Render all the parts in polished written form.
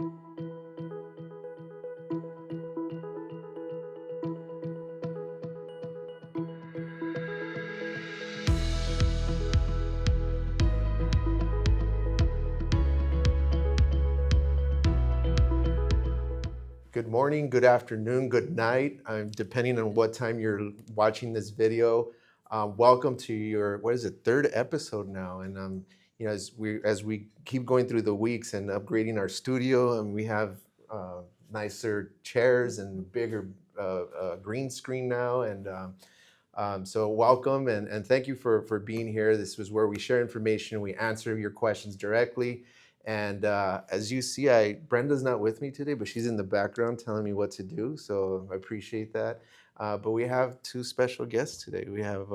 Good morning, good afternoon, good night, depending on what time you're watching this video. Welcome to your, what is it, third episode now. And as we keep going through the weeks and upgrading our studio, and we have nicer chairs and bigger green screen now. And so welcome and thank you for being here. This was where we share information, we answer your questions directly. And as you see, Brenda's not with me today, but she's in the background telling me what to do. So I appreciate that. But we have two special guests today. We have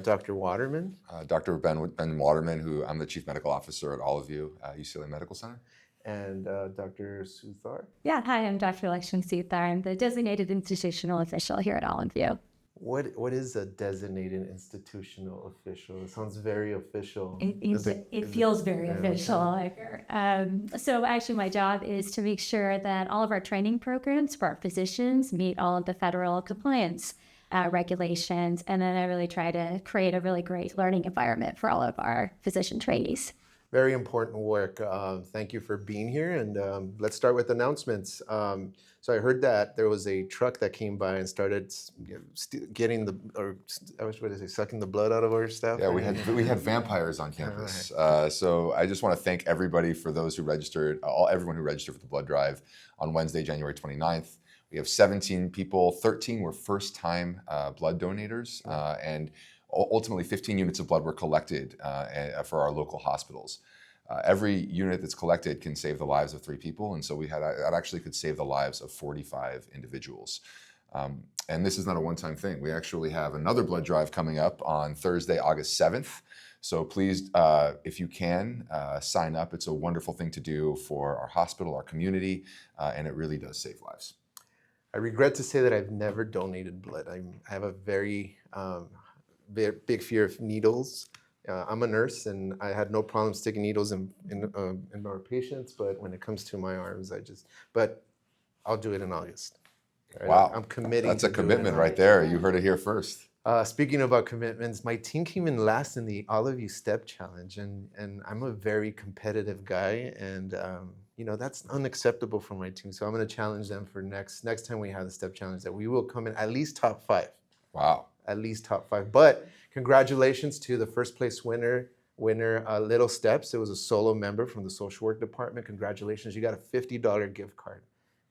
Dr. Waterman. Dr. Ben Waterman, who I'm the Chief Medical Officer at View UCLA Medical Center. And Dr. Suthar. Yeah, hi, I'm Dr. Lakshmi Suthar. I'm the designated institutional official here at View. What is a designated institutional official? It sounds very official. It feels very official. So actually my job is to make sure that all of our training programs for our physicians meet all of the federal compliance regulations. And then I really try to create a really great learning environment for all of our physician trainees. Very important work. Thank you for being here. And let's start with announcements. So I heard that there was a truck that came by and started getting sucking the blood out of our staff. Yeah, we had vampires on campus. So I just want to thank everybody for those who registered, everyone who registered for the blood drive on Wednesday, January 29th. We have 17 people, 13 were first-time blood donators, and ultimately 15 units of blood were collected for our local hospitals. Every unit that's collected can save the lives of 3 people, and so that actually could save the lives of 45 individuals. And this is not a one-time thing. We actually have another blood drive coming up on Thursday, August 7th. So please, if you can, sign up. It's a wonderful thing to do for our hospital, our community, and it really does save lives. I regret to say that I've never donated blood. I have a very big fear of needles. I'm a nurse, and I had no problem sticking needles in our patients, but when it comes to my arms, but I'll do it in August. Right? Wow. I'm committing. That's a commitment right there. You heard it here first. Speaking about commitments, my team came in last in the All of You Step Challenge, and I'm a very competitive guy, and that's unacceptable for my team. So I'm going to challenge them for next time we have the Step Challenge that we will come in at least top 5. Wow. At least top 5. But congratulations to the first place winner, Little Steps. It was a solo member from the social work department. Congratulations. You got a $50 gift card.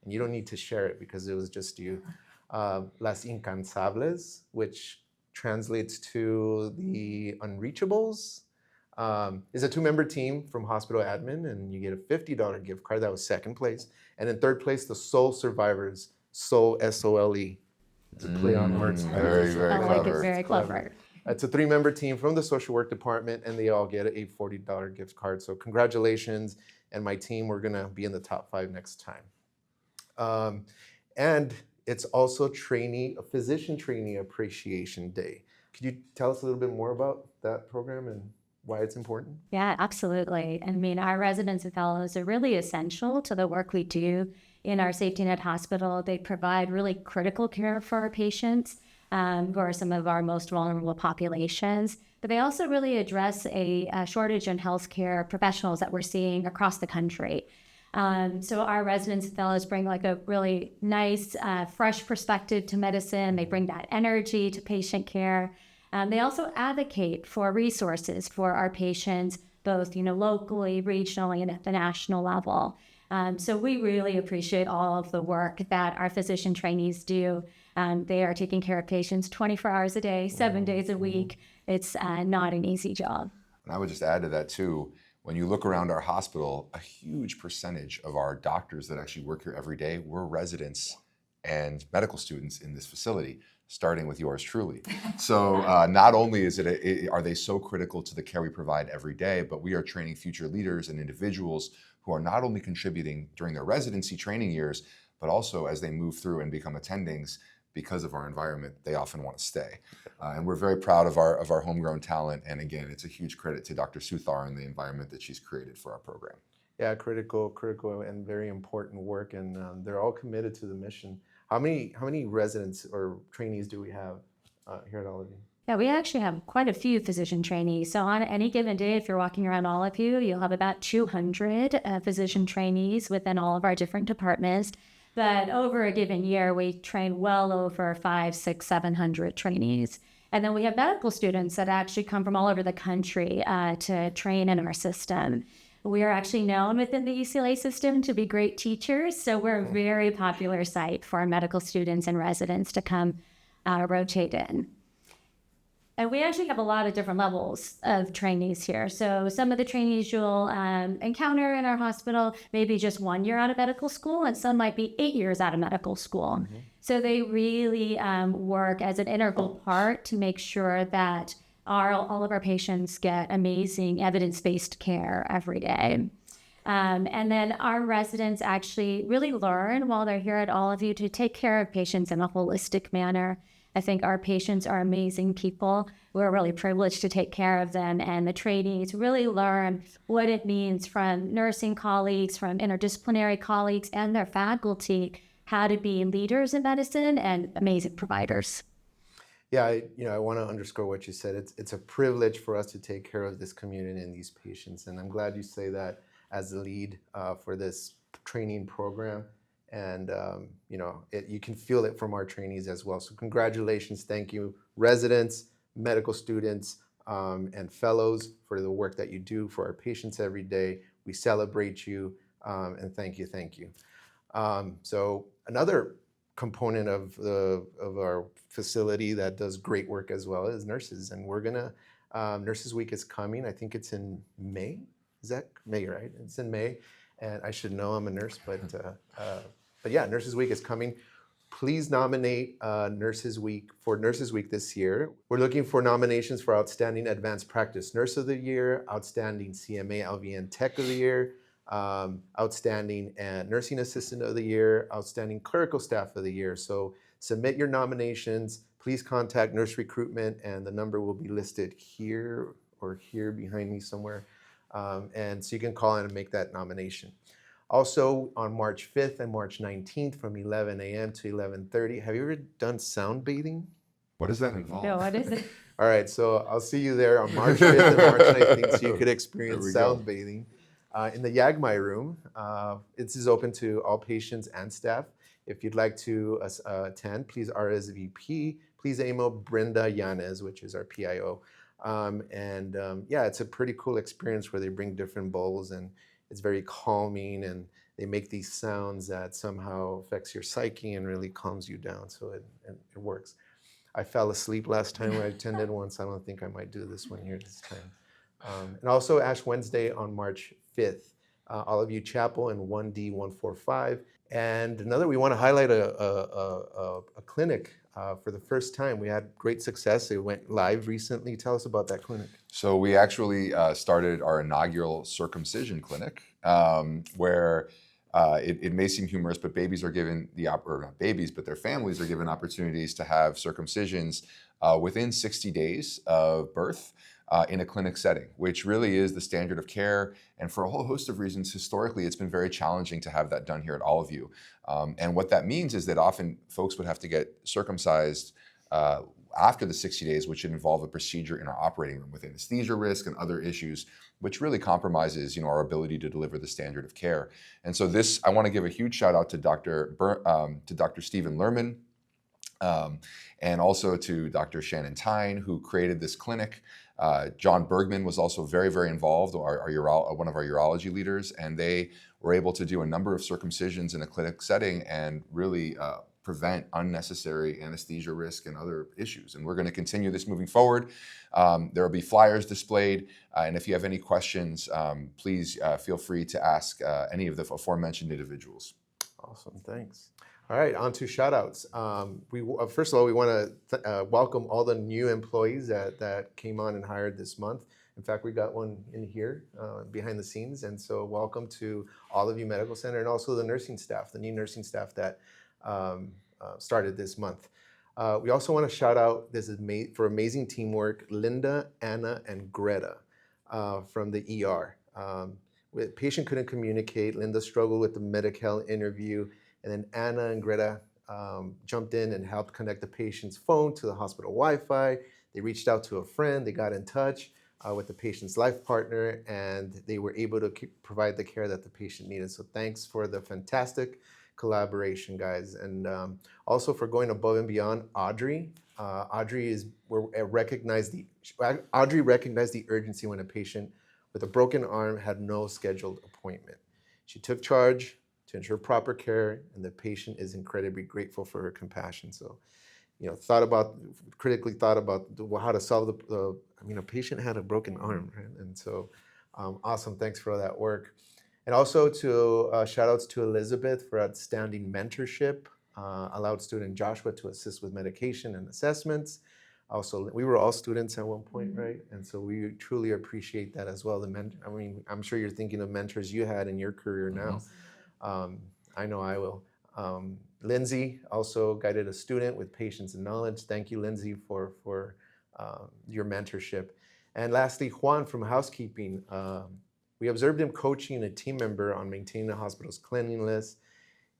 And you don't need to share it because it was just you. Las Incansables, which translates to the Unreachables, is a 2-member team from hospital admin, and you get a $50 gift card. That was second place. And in third place, the Soul Survivors, Soul, S-O-L-E. It's a play on words. Very, very clever. I like it, very clever. It's a 3-member team from the social work department, and they all get a $40 gift card. So congratulations, and my team, we're gonna be in the top 5 next time. And it's also Physician Trainee Appreciation Day. Could you tell us a little bit more about that program and why it's important? Yeah, absolutely. I mean, our residents and fellows are really essential to the work we do in our safety net hospital. They provide really critical care for our patients, who are some of our most vulnerable populations. But they also really address a shortage in healthcare professionals that we're seeing across the country. So our residents and fellows bring like a really nice, fresh perspective to medicine. They bring that energy to patient care. They also advocate for resources for our patients, both locally, regionally, and at the national level. So we really appreciate all of the work that our physician trainees do. They are taking care of patients 24 hours a day, 7 days a week. It's not an easy job. And I would just add to that too, when you look around our hospital, a huge percentage of our doctors that actually work here every day were residents and medical students in this facility, starting with yours truly. So not only are they so critical to the care we provide every day, but we are training future leaders and individuals who are not only contributing during their residency training years, but also as they move through and become attendings. Because of our environment, they often want to stay. And we're very proud of our homegrown talent. And again, it's a huge credit to Dr. Suthar and the environment that she's created for our program. Yeah, critical, and very important work, and they're all committed to the mission. How many residents or trainees do we have here at Olive? Yeah, we actually have quite a few physician trainees. So on any given day, if you're walking around all of you, you'll have about 200 physician trainees within all of our different departments. But over a given year, we train well over 500, 600, 700 trainees. And then we have medical students that actually come from all over the country to train in our system. We are actually known within the UCLA system to be great teachers. So we're a very popular site for our medical students and residents to come rotate in. And we actually have a lot of different levels of trainees here. So some of the trainees you'll encounter in our hospital maybe just 1 year out of medical school, and some might be 8 years out of medical school. Mm-hmm. So they really work as an integral part to make sure that all of our patients get amazing evidence-based care every day. And then our residents actually really learn while they're here at All of You to take care of patients in a holistic manner. I think our patients are amazing people. We're really privileged to take care of them, and the trainees really learn what it means from nursing colleagues, from interdisciplinary colleagues, and their faculty, how to be leaders in medicine and amazing providers. Yeah, I want to underscore what you said. It's a privilege for us to take care of this community and these patients, and I'm glad you say that as the lead for this training program. And you can feel it from our trainees as well. So congratulations, thank you, residents, medical students, and fellows for the work that you do for our patients every day. We celebrate you, and thank you. So another component of our facility that does great work as well is nurses, and we're gonna Nurses Week is coming. I think it's in May. Is that May, right? It's in May, and I should know, I'm a nurse, but yeah, Nurses Week is coming. Please nominate Nurses Week for Nurses Week this year. We're looking for nominations for Outstanding Advanced Practice Nurse of the Year, Outstanding CMA LVN Tech of the Year, Outstanding Nursing Assistant of the Year, Outstanding Clerical Staff of the Year. So submit your nominations. Please contact Nurse Recruitment, and the number will be listed here or here behind me somewhere. And so you can call in and make that nomination. Also, on March 5th and March 19th from 11 a.m. to 11:30, have you ever done sound bathing? What does that involve? No, what is it? All right, so I'll see you there on March 5th and March 19th, so you could experience sound bathing in the Yagmai room. This is open to all patients and staff. If you'd like to attend, please RSVP. Please email Brenda Yanez, which is our PIO. Yeah, it's a pretty cool experience where they bring different bowls, and it's very calming, and they make these sounds that somehow affects your psyche and really calms you down. So it works. I fell asleep last time I attended one, so I don't think I might do this one here this time. And also Ash Wednesday on March 5th, All of You Chapel in 1D145. And we want to highlight a clinic for the first time. We had great success. It went live recently. Tell us about that clinic. So we actually started our inaugural circumcision clinic, where it may seem humorous, but babies are given not babies, but their families are given opportunities to have circumcisions within 60 days of birth in a clinic setting, which really is the standard of care. And for a whole host of reasons, historically, it's been very challenging to have that done here at All of You. And what that means is that often folks would have to get circumcised after the 60 days, which would involve a procedure in our operating room with anesthesia risk and other issues, which really compromises, our ability to deliver the standard of care. And so I want to give a huge shout out to Dr. Stephen Lerman, and also to Dr. Shannon Tyne, who created this clinic. John Bergman was also very, very involved, one of our urology leaders, and they were able to do a number of circumcisions in a clinic setting and really prevent unnecessary anesthesia risk and other issues. And we're going to continue this moving forward. There will be flyers displayed, and if you have any questions, please feel free to ask any of the aforementioned individuals. Awesome, thanks. All right, on to shout outs. First of all, we want to welcome all the new employees that came on and hired this month. In fact, we got one in here behind the scenes. And so welcome to All of You Medical Center, and also the nursing staff, the new nursing staff that started this month. We also want to shout out, for amazing teamwork, Linda, Anna, and Greta from the ER. patient couldn't communicate. Linda struggled with the Medi-Cal interview, and then Anna and Greta jumped in and helped connect the patient's phone to the hospital Wi-Fi. They reached out to a friend. They got in touch with the patient's life partner, and they were able to provide the care that the patient needed. So thanks for the fantastic collaboration, guys, and also for going above and beyond. Audrey recognized the urgency when a patient with a broken arm had no scheduled appointment. She took charge to ensure proper care, and the patient is incredibly grateful for her compassion. So, critically thought about how to solve a patient had a broken arm, right? And so, awesome, thanks for all that work. And also to shout outs to Elizabeth for outstanding mentorship, allowed student Joshua to assist with medication and assessments. Also, we were all students at one point, right? And so we truly appreciate that as well. I'm sure you're thinking of mentors you had in your career now. I know I will. Lindsay also guided a student with patience and knowledge. Thank you, Lindsay, for your mentorship. And lastly, Juan from housekeeping. We observed him coaching a team member on maintaining the hospital's cleanliness.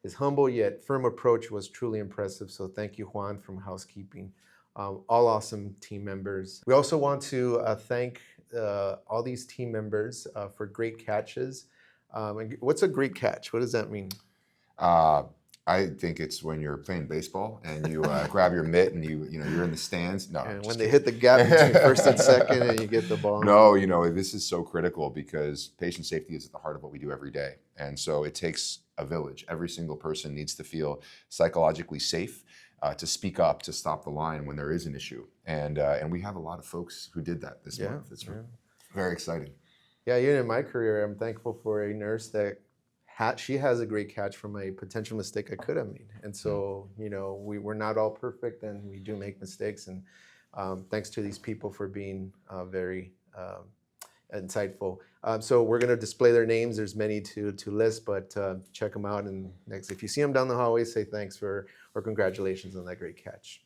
His humble yet firm approach was truly impressive. So thank you, Juan from housekeeping. All awesome team members. We also want to thank all these team members for great catches. What's a great catch? What does that mean? I think it's when you're playing baseball and you grab your mitt and you're in the stands. No, and when they hit the gap between first and second and you get the ball. No, this is so critical because patient safety is at the heart of what we do every day. And so it takes a village. Every single person needs to feel psychologically safe to speak up, to stop the line when there is an issue. And we have a lot of folks who did that this month. It's very exciting. Yeah, even in my career, I'm thankful for a nurse that she has a great catch from a potential mistake I could have made. And so, we're not all perfect and we do make mistakes. And thanks to these people for being very insightful. So we're going to display their names. There's many to list, but check them out. And next, if you see them down the hallway, say thanks or congratulations on that great catch.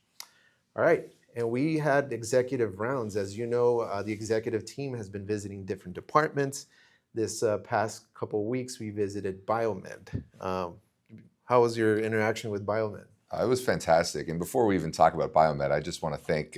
All right. And we had executive rounds. As you know, the executive team has been visiting different departments. This past couple of weeks, we visited Biomed. How was your interaction with Biomed? It was fantastic. And before we even talk about Biomed, I just want to thank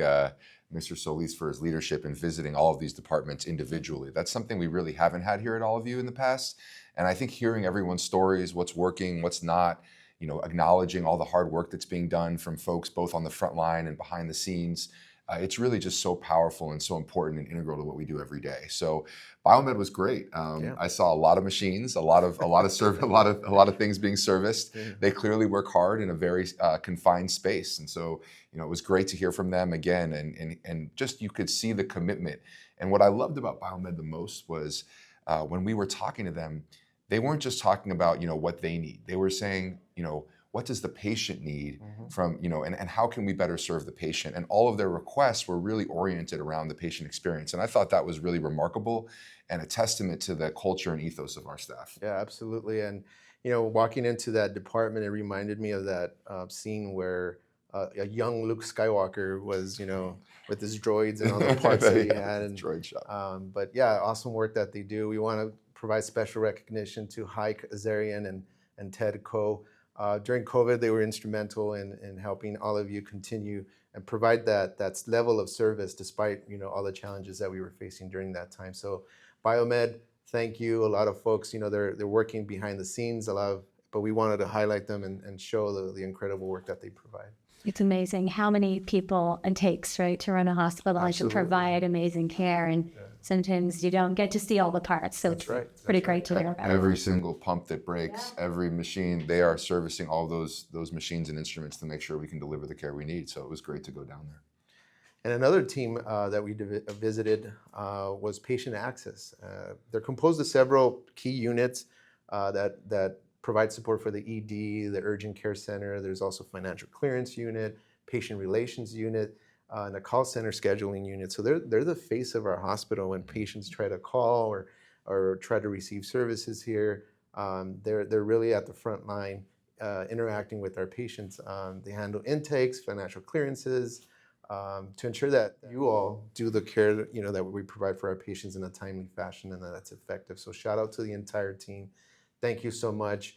Mr. Solis for his leadership in visiting all of these departments individually. That's something we really haven't had here at All of You in the past. And I think hearing everyone's stories, what's working, what's not, acknowledging all the hard work that's being done from folks both on the front line and behind the scenes, it's really just so powerful and so important and integral to what we do every day. So Biomed was great. I saw a lot of machines, a lot of things being serviced. They clearly work hard in a very confined space, and so it was great to hear from them again, and just you could see the commitment. And what I loved about Biomed the most was when we were talking to them, they weren't just talking about what they need. They were saying what does the patient need from, and how can we better serve the patient? And all of their requests were really oriented around the patient experience. And I thought that was really remarkable and a testament to the culture and ethos of our staff. Yeah, absolutely. And, walking into that department, it reminded me of that scene where a young Luke Skywalker was, with his droids and all the parts that he had. And, droid shop. But yeah, awesome work that they do. We want to provide special recognition to Haik Azarian and Ted Ko. During COVID, they were instrumental in helping all of you continue and provide that level of service despite all the challenges that we were facing during that time. So Biomed, thank you. A lot of folks, they're working behind the scenes, but we wanted to highlight them and show the incredible work that they provide. It's amazing how many people it takes, right, to run a hospital and to provide amazing care. And sometimes you don't get to see all the parts. So it's pretty great to hear about. Every single pump that breaks, every machine, they are servicing all those machines and instruments to make sure we can deliver the care we need. So it was great to go down there. And another team that we visited was patient access. They're composed of several key units that provide support for the ED, the urgent care center. There's also financial clearance unit, patient relations unit, and a call center scheduling unit. So they're the face of our hospital when patients try to call or try to receive services here. They're really at the front line interacting with our patients. They handle intakes, financial clearances, to ensure that you all do the care that we provide for our patients in a timely fashion and that it's effective. So shout out to the entire team. Thank you so much.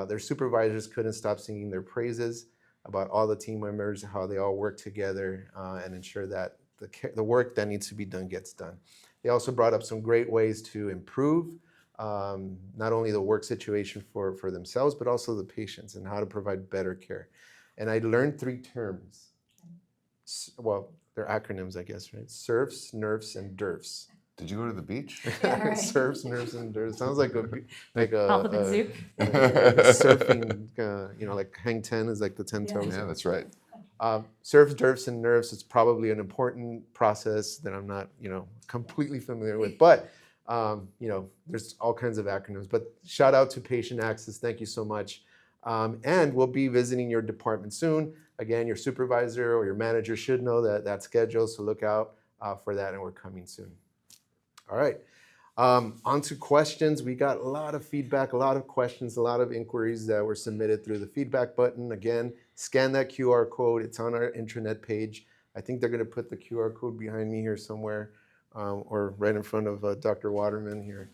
Their supervisors couldn't stop singing their praises about all the team members, how they all work together and ensure that the work that needs to be done gets done. They also brought up some great ways to improve not only the work situation for themselves, but also the patients and how to provide better care. And I learned 3 terms. Well, they're acronyms, I guess, right? SERFs, NERFs, and DERFs. Did you go to the beach? Yeah, right. SERFs, NERFs, and DERFs. Sounds like Alphabet soup. surfing, like hang 10 is like the 10 toes. Yeah, that's right. SERFs, DERFs, and NERFs is probably an important process that I'm not, completely familiar with. But, there's all kinds of acronyms. But shout out to Patient Access. Thank you so much. And we'll be visiting your department soon. Again, your supervisor or your manager should know that schedule, so look out for that, and we're coming soon. All right, on to questions. We got a lot of feedback, a lot of questions, a lot of inquiries that were submitted through the feedback button. Again, scan that QR code. It's on our intranet page. I think they're going to put the QR code behind me here somewhere or right in front of Dr. Waterman here.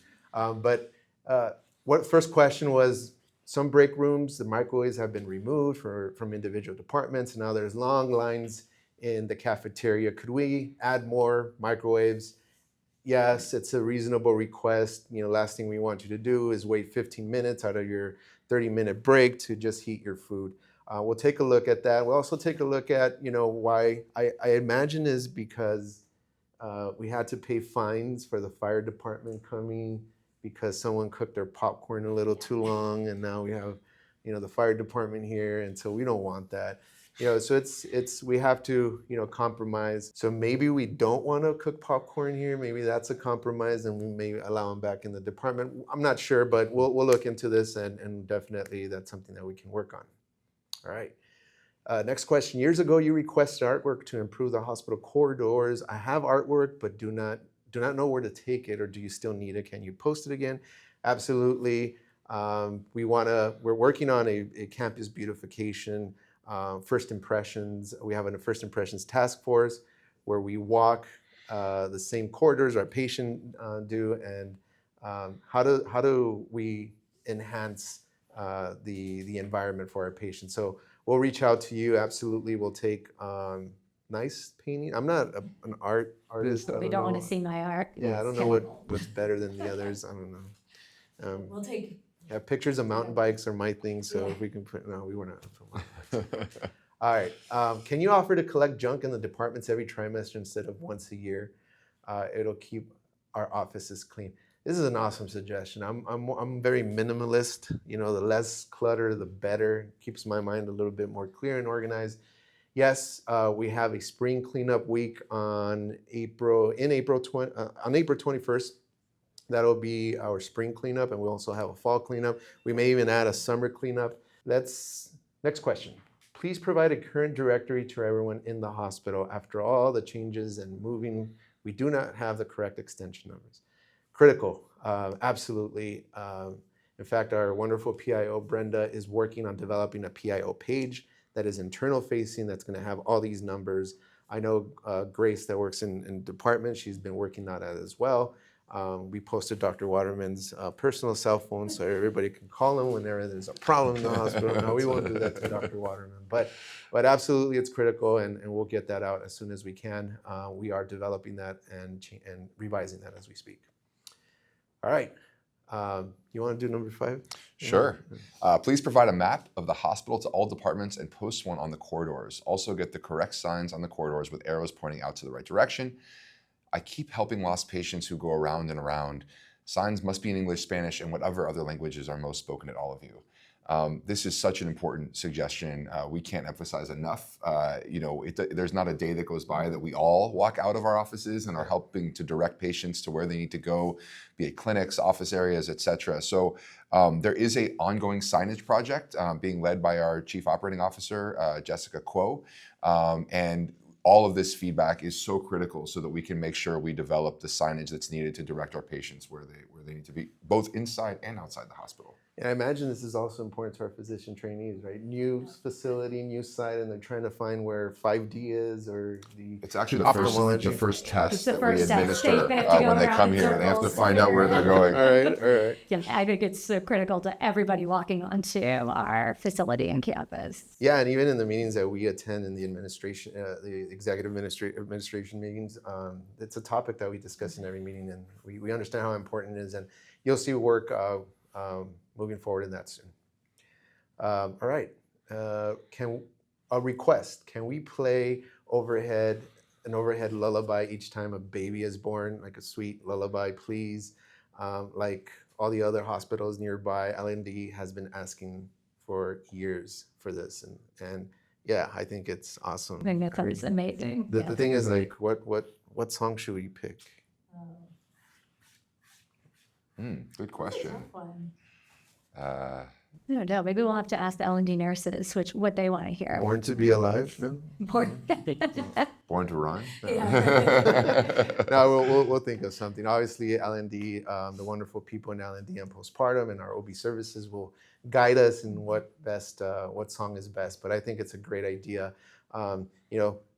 First question was, some break rooms, the microwaves have been removed from individual departments. Now there's long lines in the cafeteria. Could we add more microwaves? Yes, it's a reasonable request. Last thing we want you to do is wait 15 minutes out of your 30-minute break to just heat your food. We'll take a look at that. We'll also take a look at, why I imagine is because we had to pay fines for the fire department coming because someone cooked their popcorn a little too long, and now we have, the fire department here, and so we don't want that. So we have to, compromise. So maybe we don't want to cook popcorn here. Maybe that's a compromise, and we may allow them back in the department. I'm not sure, but we'll look into this, and definitely that's something that we can work on. All right. Next question. Years ago, you requested artwork to improve the hospital corridors. I have artwork, but do not know where to take it, or do you still need it? Can you post it again? Absolutely. We're working on a campus beautification, first impressions. We have a first impressions task force where we walk the same corridors our patient do, and how do we enhance the environment for our patients. So we'll reach out to you. Absolutely. We'll take nice painting. I'm not an artist. We don't want to see my art. Yeah, I don't know what's better than the others. I don't know. We'll take. Yeah, pictures of mountain bikes are my thing. So if we can put, no, we were not. All right. Can you offer to collect junk in the departments every trimester instead of once a year? It'll keep our offices clean. This is an awesome suggestion. I'm very minimalist. The less clutter, the better. Keeps my mind a little bit more clear and organized. Yes, we have a spring cleanup week on April 21st. That'll be our spring cleanup, and we also have a fall cleanup. We may even add a summer cleanup. Next question. Please provide a current directory to everyone in the hospital. After all the changes and moving, we do not have the correct extension numbers. Critical, absolutely. In fact, our wonderful PIO, Brenda, is working on developing a PIO page that is internal facing, that's gonna have all these numbers. I know Grace that works in department, she's been working on that as well. We posted Dr. Waterman's personal cell phone so everybody can call him whenever there's a problem in the hospital. No, we won't do that to Dr. Waterman, but absolutely it's critical, and we'll get that out as soon as we can. We are developing that and revising that as we speak. All right, you want to do number 5? Sure. Please provide a map of the hospital to all departments and post one on the corridors. Also get the correct signs on the corridors with arrows pointing out to the right direction. I keep helping lost patients who go around and around. Signs must be in English, Spanish, and whatever other languages are most spoken at all of you. This is such an important suggestion. We can't emphasize enough. There's not a day that goes by that we all walk out of our offices and are helping to direct patients to where they need to go, be it clinics, office areas, etc. So there is an ongoing signage project being led by our Chief Operating Officer, Jessica Kuo, and all of this feedback is so critical so that we can make sure we develop the signage that's needed to direct our patients where they need to be, both inside and outside the hospital. And I imagine this is also important to our physician trainees, right? New facility, new site, and they're trying to find where 5D is or the It's actually the ophthalmology. first test the that first we test. administer They have to go when they around come in here. They have to circles. find out where they're going. All right, all right. Yeah, I think it's so critical to everybody walking onto our facility and campus. Yeah, and even in the meetings that we attend in the administration, the executive administration meetings, it's a topic that we discuss in every meeting, and we understand how important it is, and you'll see work moving forward in that soon. All right, a request? Can we play an overhead lullaby each time a baby is born, like a sweet lullaby, please? Like all the other hospitals nearby, L&D has been asking for years for this, and yeah, I think it's awesome. I think that sounds amazing. The thing is, like, what song should we pick? Good question. I don't know. Maybe we'll have to ask the L&D nurses what they want to hear. Born to be alive? No, Born to run? no, we'll think of something. Obviously, L&D, the wonderful people in L&D and postpartum and our OB services will guide us in what song is best. But I think it's a great idea.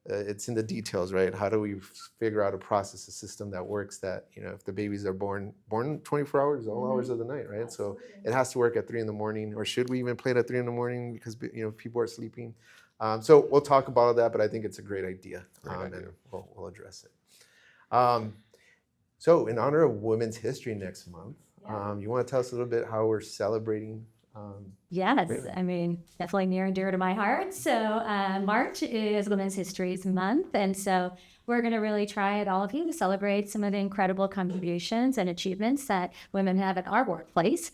It's in the details, right? How do we figure out a process, a system that works that, if the babies are born 24 hours, all hours of the night, right? So it has to work at 3 in the morning, or should we even play it at 3 in the morning because, people are sleeping? So we'll talk about that, but I think it's a great idea. And we'll address it. So in honor of Women's History next month, you want to tell us a little bit how we're celebrating? Yes, I mean, definitely near and dear to my heart. So March is Women's History Month, and so we're going to really try at all of you to celebrate some of the incredible contributions and achievements that women have at our workplace.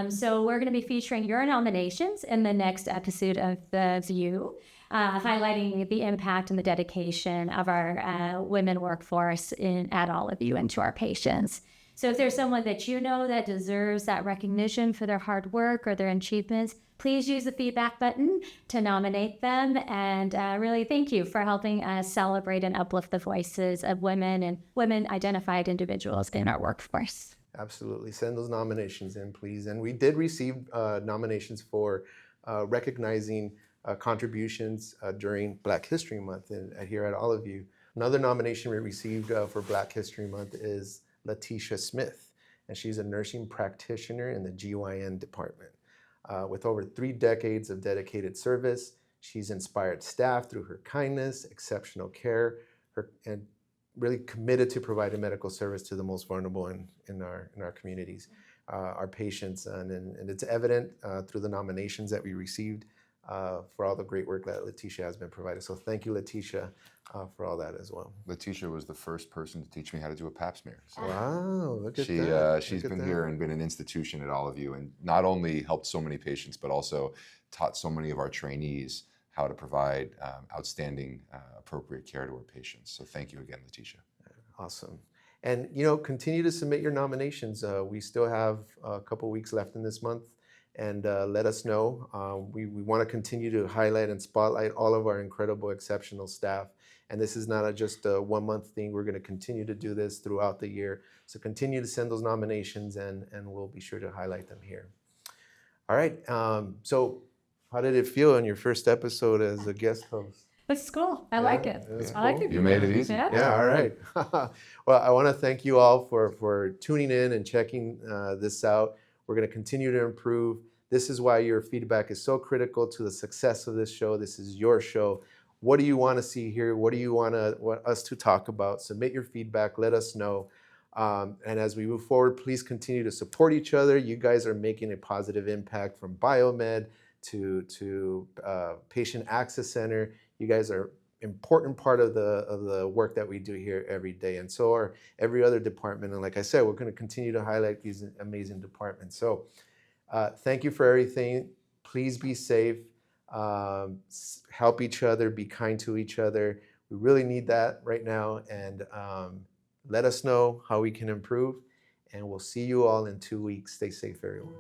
So we're going to be featuring your nominations in the next episode of The View, highlighting the impact and the dedication of our women workforce at all of you and to our patients. So if there's someone that you know that deserves that recognition for their hard work or their achievements, please use the feedback button to nominate them. And really thank you for helping us celebrate and uplift the voices of women and women-identified individuals in our workforce. Absolutely. Send those nominations in, please. And we did receive nominations for recognizing contributions during Black History Month here at all of you. Another nomination we received for Black History Month is Letitia Smith, and she's a nursing practitioner in the GYN department. With over 3 decades of dedicated service, she's inspired staff through her kindness, exceptional care, and really committed to providing medical service to the most vulnerable in our communities, our patients, and it's evident through the nominations that we received for all the great work that Letitia has been providing. So thank you, Letitia, for all that as well. Letitia was the first person to teach me how to do a pap smear. So wow, look at that. She's been here and been an institution at all of you, and not only helped so many patients, but also taught so many of our trainees how to provide outstanding, appropriate care to our patients. So thank you again, Letitia. Awesome. And, continue to submit your nominations. We still have a couple weeks left in this month, and let us know. We want to continue to highlight and spotlight all of our incredible, exceptional staff. And this is not just a 1-month thing. We're going to continue to do this throughout the year. So continue to send those nominations, and we'll be sure to highlight them here. All right. So how did it feel on your first episode as a guest host? It's cool. I like it. I like it. You made it easy. Yeah, all right. Well, I want to thank you all for tuning in and checking this out. We're going to continue to improve. This is why your feedback is so critical to the success of this show. This is your show. What do you want to see here? What do you want us to talk about? Submit your feedback. Let us know. And as we move forward, please continue to support each other. You guys are making a positive impact, from biomed to Patient Access Center. You guys are important part of the work that we do here every day, and so are every other department. And like I said, we're going to continue to highlight these amazing departments. So thank you for everything. Please be safe. Help each other. Be kind to each other. We really need that right now. And let us know how we can improve. And we'll see you all in 2 weeks. Stay safe, everyone.